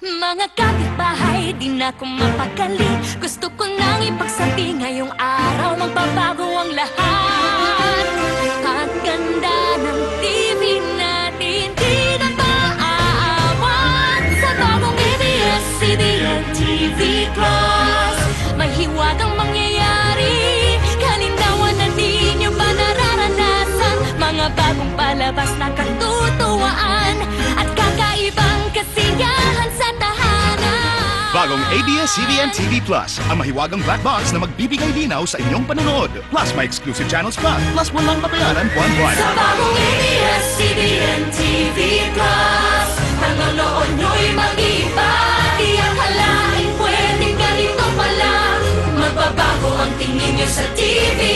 Mga kapitbahay, di na ko mapakali. Gusto ko nang ipagsabi ngayong araw magbabago ang lahat. Ang ganda ng TV natin, di na maaawat. Sa bagong ABS-CBN TV Plus, may hiwagang mangyayari. Kalindawan na di nyo ba nararanasan? Mga bagong palabas na katutuwaan at kakaibang kasiyahan sa tahanan. Bagong ABS-CBN TV Plus, ang mahiwagang black box na magbibigay linaw sa inyong panonood. Plus, may exclusive channels pa. Plus, walang babayaran buwan-buwan. Sa bagong ABS-CBN TV Plus, panonood nyo'y mag-iba. Di akalain pwedeng ganito pala. Magbabago ang tingin nyo sa TV.